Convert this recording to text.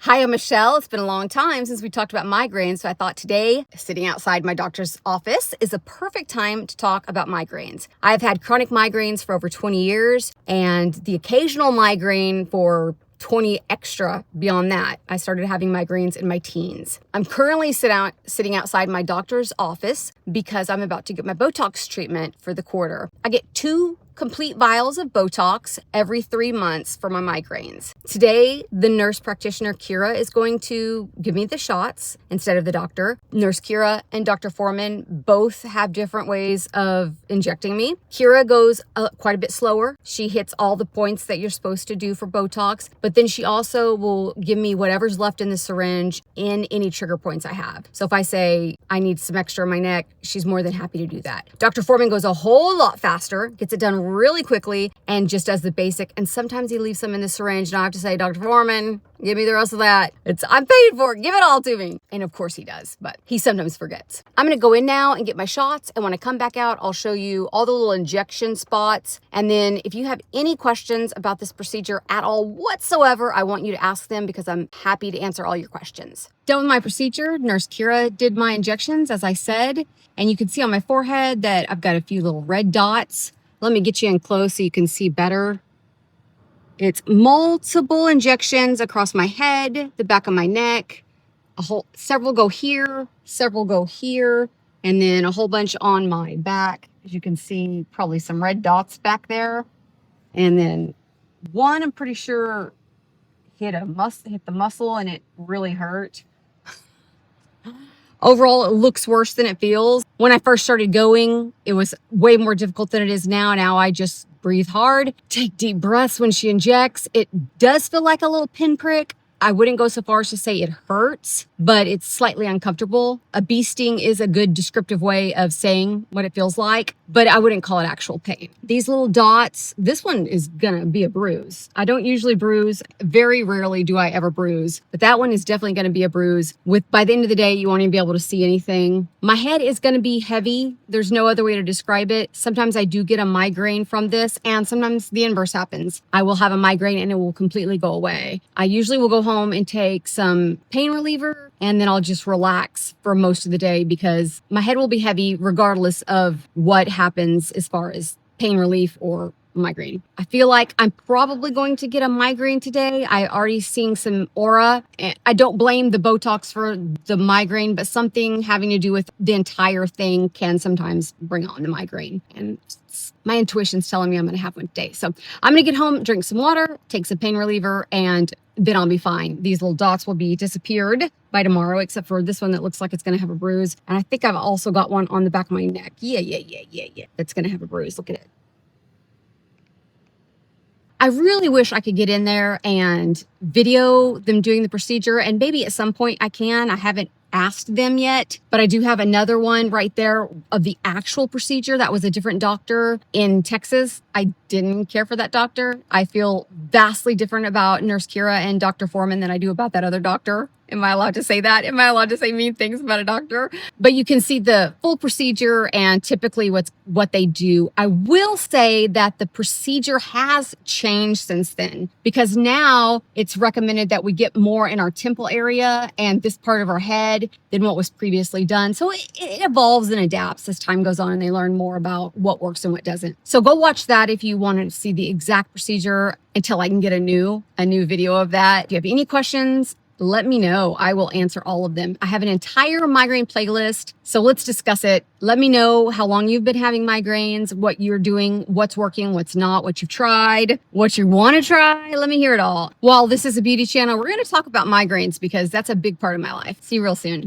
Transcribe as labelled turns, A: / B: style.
A: Hi, I'm Michelle. It's been a long time since we talked about migraines, so I thought today, sitting outside my doctor's office, is a perfect time to talk about migraines. I've had chronic migraines for over 20 years and the occasional migraine for 20 extra beyond that. I started having migraines in my teens. I'm currently sitting outside my doctor's office because I'm about to get my Botox treatment for the quarter. I get 2 complete vials of Botox every 3 months for my migraines. Today, the nurse practitioner, Kira, is going to give me the shots instead of the doctor. Nurse Kira and Dr. Foreman both have different ways of injecting me. Kira goes quite a bit slower. She hits all the points that you're supposed to do for Botox, but then she also will give me whatever's left in the syringe in any trigger points I have. So if I say I need some extra in my neck, she's more than happy to do that. Dr. Foreman goes a whole lot faster, gets it done really quickly, and just does the basic. And sometimes he leaves some in the syringe, and I have to say, Dr. Foreman, give me the rest of that. I'm paid for it. Give it all to me. And of course he does, but he sometimes forgets. I'm going to go in now and get my shots. And when I come back out, I'll show you all the little injection spots. And then if you have any questions about this procedure at all whatsoever, I want you to ask them because I'm happy to answer all your questions. Done with my procedure. Nurse Kira did my injections, as I said. And you can see on my forehead that I've got a few little red dots. Let me get you in close so you can see better. It's multiple injections across my head, the back of my neck. Several go here, several go here, and then a whole bunch on my back. As you can see, probably some red dots back there. And then one, I'm pretty sure, hit the muscle and it really hurt. Overall, it looks worse than it feels. When I first started going, it was way more difficult than it is now. Now I just breathe hard, take deep breaths when she injects. It does feel like a little pinprick. I wouldn't go so far as to say it hurts, but it's slightly uncomfortable. A bee sting is a good descriptive way of saying what it feels like, but I wouldn't call it actual pain. These little dots, this one is gonna be a bruise. I don't usually bruise. Very rarely do I ever bruise, but that one is definitely gonna be a bruise. By the end of the day, you won't even be able to see anything. My head is gonna be heavy. There's no other way to describe it. Sometimes I do get a migraine from this, and sometimes the inverse happens. I will have a migraine and it will completely go away. I usually will go home and take some pain reliever, and then I'll just relax for most of the day because my head will be heavy regardless of what happens as far as pain relief or migraine. I feel like I'm probably going to get a migraine today. I already seeing some aura. I don't blame the Botox for the migraine, but something having to do with the entire thing can sometimes bring on the migraine. And my intuition's telling me I'm going to have one today. So I'm going to get home, drink some water, take some pain reliever, and then I'll be fine. These little dots will be disappeared by tomorrow, except for this one that looks like it's going to have a bruise. And I think I've also got one on the back of my neck. Yeah. That's going to have a bruise. Look at it. I really wish I could get in there and video them doing the procedure, and maybe at some point I can. I haven't asked them yet, but I do have another one right there of the actual procedure. That was a different doctor in Texas. I didn't care for that doctor. I feel vastly different about Nurse Kira and Dr. Foreman than I do about that other doctor. Am I allowed to say that? Am I allowed to say mean things about a doctor? But you can see the full procedure and typically what they do. I will say that the procedure has changed since then, because now it's recommended that we get more in our temple area and this part of our head than what was previously done. So it evolves and adapts as time goes on and they learn more about what works and what doesn't. So go watch that if you want to see the exact procedure until I can get a new video of that. If you have any questions, let me know. I will answer all of them. I have an entire migraine playlist, so let's discuss it. Let me know how long you've been having migraines, what you're doing, what's working, what's not, what you've tried, what you want to try. Let me hear it all. While this is a beauty channel, we're going to talk about migraines because that's a big part of my life. See you real soon.